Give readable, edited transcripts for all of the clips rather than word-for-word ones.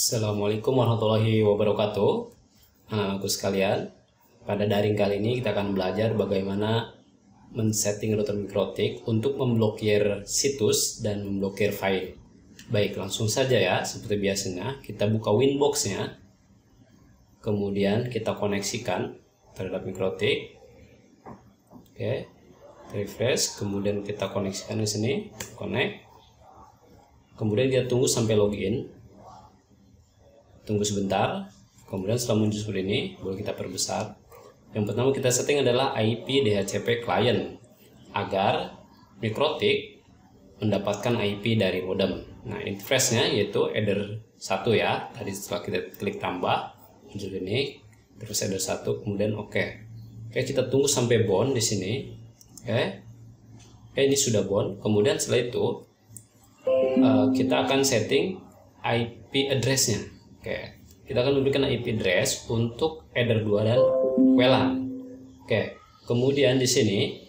Assalamualaikum warahmatullahi wabarakatuh. Anak-anakku sekalian, pada daring kali ini kita akan belajar bagaimana men-setting router mikrotik untuk memblokir situs dan memblokir file. Baik, langsung saja ya, seperti biasanya kita buka Winbox-nya, kemudian kita koneksikan terhadap mikrotik. Oke, refresh, kemudian kita koneksikan ke sini, connect. Kemudian kita tunggu sampai login. Tunggu sebentar, kemudian setelah muncul seperti ini, boleh kita perbesar. Yang pertama kita setting adalah IP DHCP client agar mikrotik mendapatkan IP dari modem. Nah, interface-nya yaitu header 1 ya. Tadi setelah kita klik tambah, muncul ini, terus header 1, kemudian oke. Oke, kita tunggu sampai bound di sini. Oke, ini sudah bound. Kemudian setelah itu kita akan setting IP address-nya. Oke, kita akan memberikan IP address untuk header 2 dan WLAN. Oke, kemudian di sini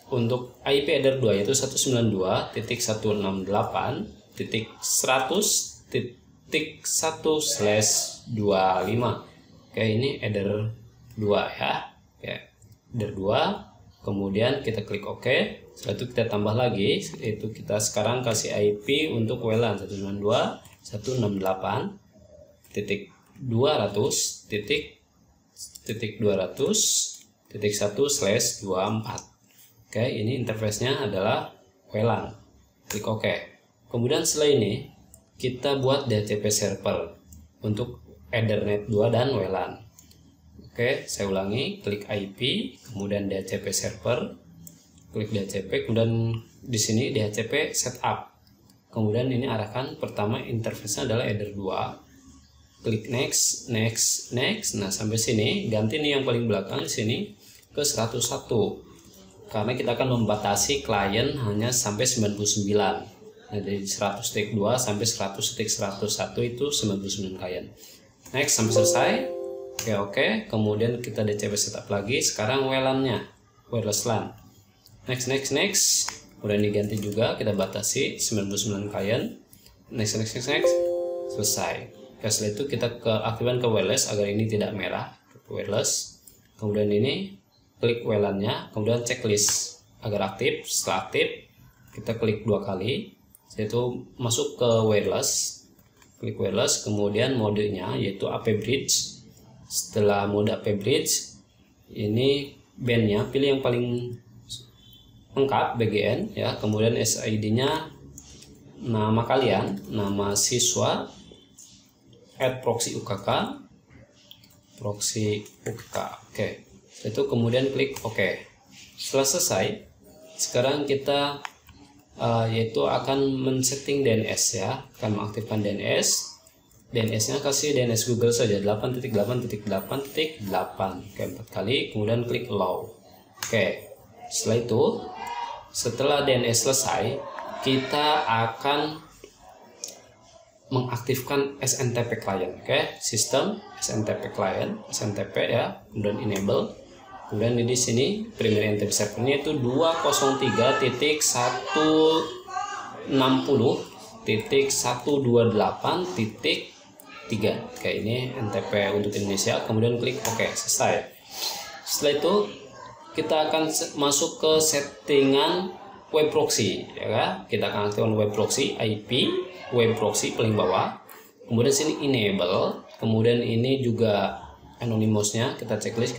untuk IP header 2 yaitu 192.168.1/25. Oke, ini header 2 ya. Oke, header 2. Kemudian kita klik OK. Setelah itu kita tambah lagi, yaitu kita sekarang kasih IP untuk WLAN 192.168.200.1/24. Oke, ini interface-nya adalah WLAN. Klik OK. Kemudian setelah ini kita buat DHCP server untuk Ethernet 2 dan WLAN. Oke, saya ulangi, klik IP, kemudian DHCP server, klik DHCP, kemudian di sini DHCP setup. Kemudian ini arahkan, pertama interface-nya adalah header 2. Klik next, next, next. Nah, sampai sini ganti nih yang paling belakang di sini ke 101. Karena kita akan membatasi klien hanya sampai 99. Nah, dari 100.2 sampai 100.101 itu 99 klien. Next sampai selesai. Oke. Kemudian kita DHCP setup lagi. Sekarang WLAN-nya, wireless LAN. Next, next, next. Kemudian diganti juga, kita batasi 99 klien. Next, next, next, next. Selesai. Setelah itu kita aktifkan ke wireless agar ini tidak merah. Wireless. Kemudian ini klik WLAN-nya, kemudian checklist agar aktif. Setelah aktif, kita klik 2 kali, yaitu masuk ke wireless. Klik wireless, kemudian modenya yaitu AP Bridge. Setelah mode AP Bridge, ini bandnya pilih yang paling lengkap, BGN ya. Kemudian SID-nya nama kalian, nama siswa, @proxy UKK, proxy UKK. Oke. Itu kemudian klik OK. Setelah selesai, sekarang kita yaitu akan men-setting DNS ya, akan mengaktifkan DNS. DNS-nya kasih DNS Google saja 8.8.8.8. Oke, 4 kali, kemudian klik allow. Oke. Setelah itu, setelah DNS selesai, kita akan mengaktifkan SNTP client. Oke, sistem SNTP client, SNTP ya, kemudian enable. Kemudian di sini primary NTP servernya itu 203.160.128.3. Oke, ini NTP untuk Indonesia. Kemudian klik OK, selesai. Setelah itu kita akan masuk ke settingan web proxy ya kan? Kita akan aktifkan web proxy, IP web proxy paling bawah. Kemudian sini enable, kemudian ini juga anonymous-nya kita checklist.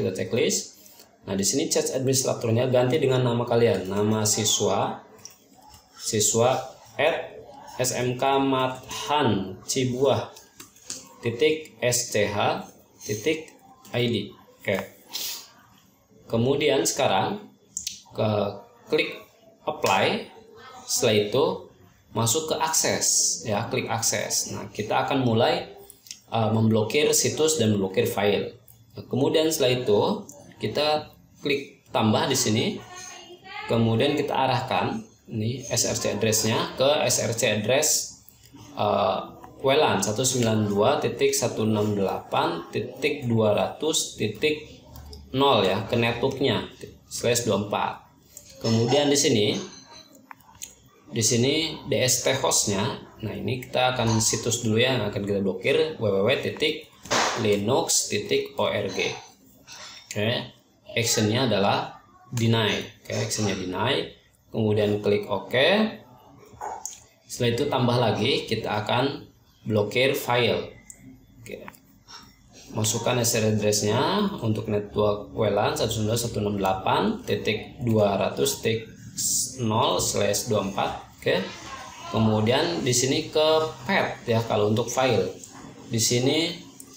Nah, di sini chat administratornya ganti dengan nama kalian, nama siswa @smkmathan.cibuah.sch.id. Oke. Kemudian sekarang klik apply. Setelah itu masuk ke akses ya, klik akses. Nah, kita akan mulai memblokir situs dan memblokir file. Nah, kemudian setelah itu kita klik tambah di sini. Kemudian kita arahkan ini SRC address-nya ke SRC address WLAN 192.168.200.0 ya, ke networknya /24. Kemudian di sini di sini DST hostnya. Nah, ini kita akan situs dulu ya, yang akan kita blokir, www.linux.org. Oke, actionnya adalah deny. Oke, actionnya deny. Kemudian klik OK. Setelah itu tambah lagi, kita akan blokir file. Oke. Masukkan SR address-nya untuk network WLAN 192.168.200.0/24. Oke. Kemudian di sini ke path ya kalau untuk file. Di sini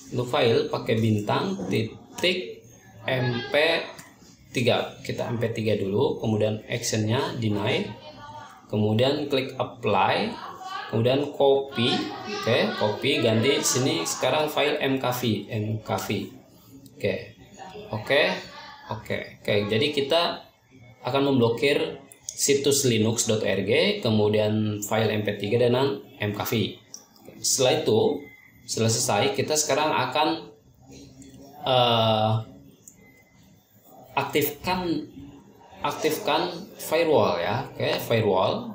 untuk file pakai bintang titik mp3. Kita mp3 dulu, kemudian actionnya deny. Kemudian klik apply, kemudian copy. Oke, copy, ganti di sini sekarang file mkv. Oke. Jadi kita akan memblokir situs linux.org, kemudian file mp3 dengan mkv. Setelah itu, setelah selesai, kita sekarang akan aktifkan firewall ya. Oke, firewall,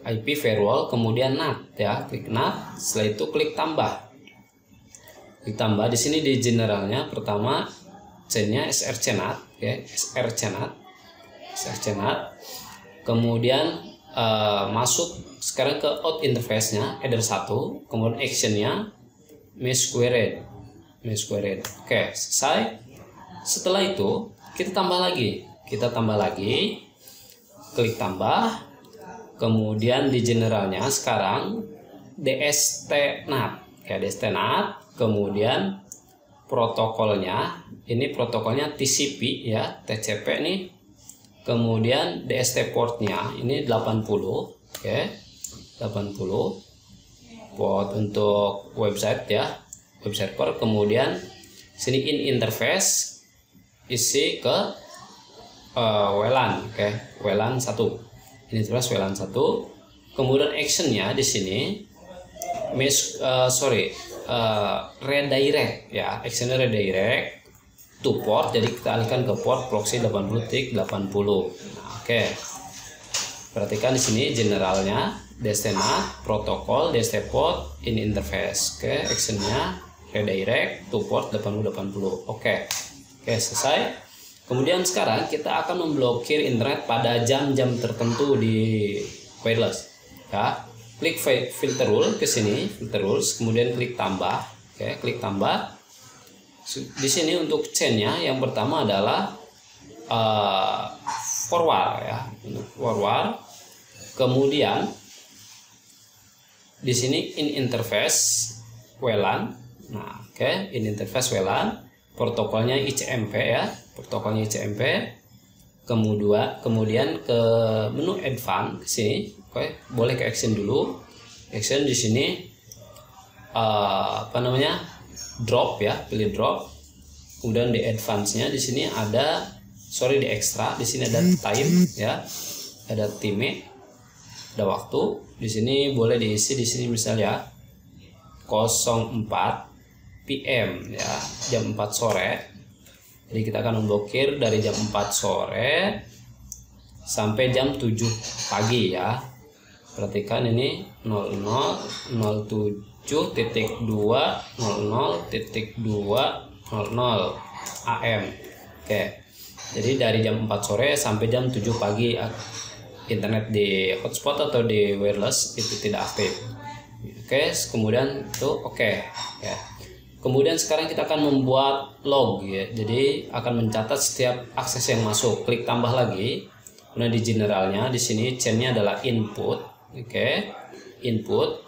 IP firewall, kemudian NAT ya, klik NAT. Setelah itu klik tambah. Klik tambah di sini di generalnya pertama chainnya srcnat, oke, srcnat. Kemudian masuk sekarang ke out interface-nya header 1, kemudian action-nya mesh query. Oke, selesai. Setelah itu kita tambah lagi. Klik tambah, kemudian di generalnya sekarang dstnat, kemudian protokolnya, ini protokolnya TCP ya, TCP nih, kemudian DST portnya ini 80, oke, 80 port untuk website ya, web server. Kemudian sini in interface isi ke WLAN, oke, WLAN 1. Ini terus WLAN 1. Kemudian actionnya di sini redirect ya, actionnya redirect to port. Jadi kita alihkan ke port proxy 80.80. Nah, oke. Perhatikan di sini generalnya dstnat, protokol, dst port, in interface. Oke, actionnya redirect to port 8080. Oke, selesai. Kemudian sekarang kita akan memblokir internet pada jam-jam tertentu di wireless. Ya, klik filter rule ke sini, filter rules, kemudian klik tambah. Oke, klik tambah. Di sini untuk chainnya yang pertama adalah forward ya, untuk forward. Kemudian di sini in interface WLAN. Nah, oke, in interface WLAN. Protokolnya ICMP ya, protokolnya ICMP. Kemudian ke menu advance ke sini. Oke, boleh ke action dulu. Action di sini drop ya, pilih drop. Kemudian di advance-nya di sini ada di extra, di sini ada time ya. Ada time, ada waktu. Di sini boleh diisi di sini misalnya 04 PM ya, jam 4 sore. Jadi kita akan memblokir dari jam 4 sore sampai jam 7 pagi ya. Perhatikan ini 00.2.00.200 AM. Oke. Jadi dari jam 4 sore sampai jam 7 pagi internet di hotspot atau di wireless itu tidak aktif. Oke, kemudian itu oke. Ya. Kemudian sekarang kita akan membuat log ya. Jadi akan mencatat setiap akses yang masuk. Klik tambah lagi. Kemudian di generalnya di sini chainnya adalah input. Oke. Input.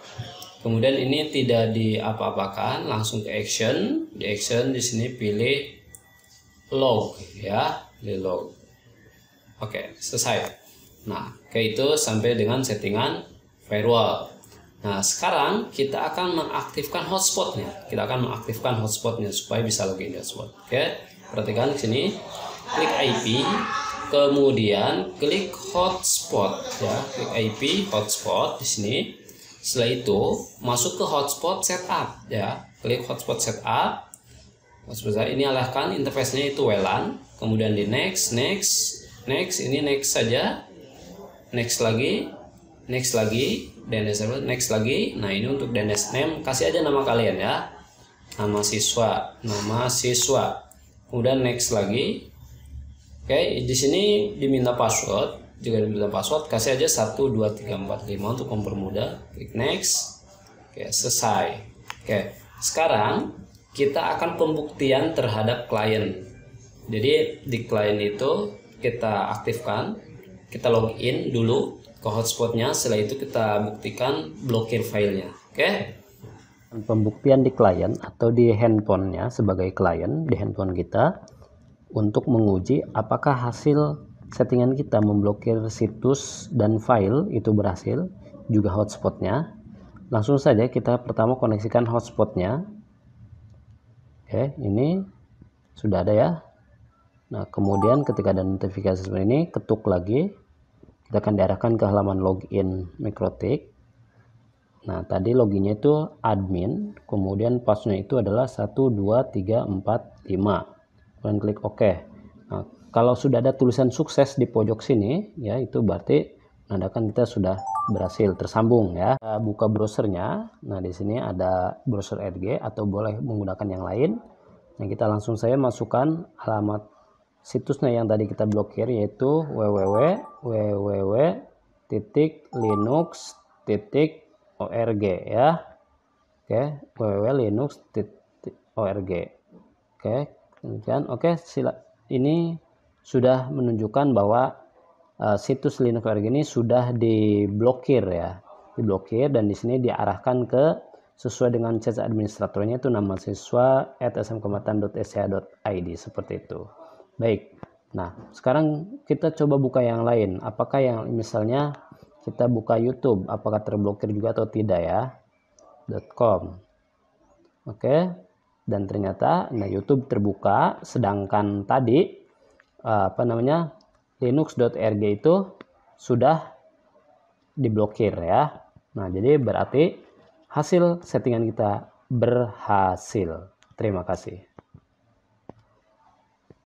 Kemudian ini tidak diapa-apakan, langsung ke action. Di action di sini pilih log ya, pilih log. Oke, selesai. Nah, kayak itu sampai dengan settingan firewall. Nah, sekarang kita akan mengaktifkan hotspotnya. Supaya bisa login di hotspot. Oke, perhatikan di sini, klik IP, kemudian klik hotspot ya, klik IP hotspot di sini. Setelah itu masuk ke hotspot setup ya, klik hotspot setup. Hotspot ini alihkan interface-nya itu WLAN. Kemudian di next, ini next saja, next lagi. next lagi, DNS server, next lagi. Nah, ini untuk DNS name, kasih aja nama kalian ya. Nama siswa. Kemudian next lagi. Oke, di sini diminta password. Jika diminta password, kasih aja 1 2 3 4 5 untuk mempermudah. Klik next. Oke, selesai. Oke, sekarang kita akan pembuktian terhadap klien. Jadi di klien itu kita aktifkan, kita login dulu ke hotspotnya, setelah itu kita buktikan blokir filenya. Oke. Pembuktian di klien atau di handphonenya sebagai klien di handphone kita untuk menguji apakah hasil settingan kita memblokir situs dan file itu berhasil, juga hotspotnya. Langsung saja kita pertama koneksikan hotspotnya. Oke, ini sudah ada ya. Nah, kemudian ketika ada notifikasi seperti ini, ketuk lagi. Kita akan diarahkan ke halaman login MikroTik. Nah, tadi loginnya itu admin, kemudian passwordnya itu adalah 1 2 3 4 5. Kemudian klik OK. Nah, kalau sudah ada tulisan sukses di pojok sini, ya itu berarti menandakan kita sudah berhasil tersambung ya. Kita buka browsernya. Nah, di sini ada browser Edge atau boleh menggunakan yang lain. Nah, kita langsung saya masukkan alamat situsnya yang tadi kita blokir, yaitu www.linux.org ya. Oke, www.linux.org. Oke, demikian. Oke, ini sudah menunjukkan bahwa situs Linux.org ini sudah diblokir ya. Diblokir, dan di sini diarahkan ke sesuai dengan cache administratornya, itu nama siswa @smkecamatan.sch.id seperti itu. Baik, nah sekarang kita coba buka yang lain. Apakah yang misalnya kita buka YouTube, apakah terblokir juga atau tidak ya? .com. Oke, dan ternyata nah YouTube terbuka, sedangkan tadi linux.org itu sudah diblokir ya. Nah, jadi berarti hasil settingan kita berhasil. Terima kasih.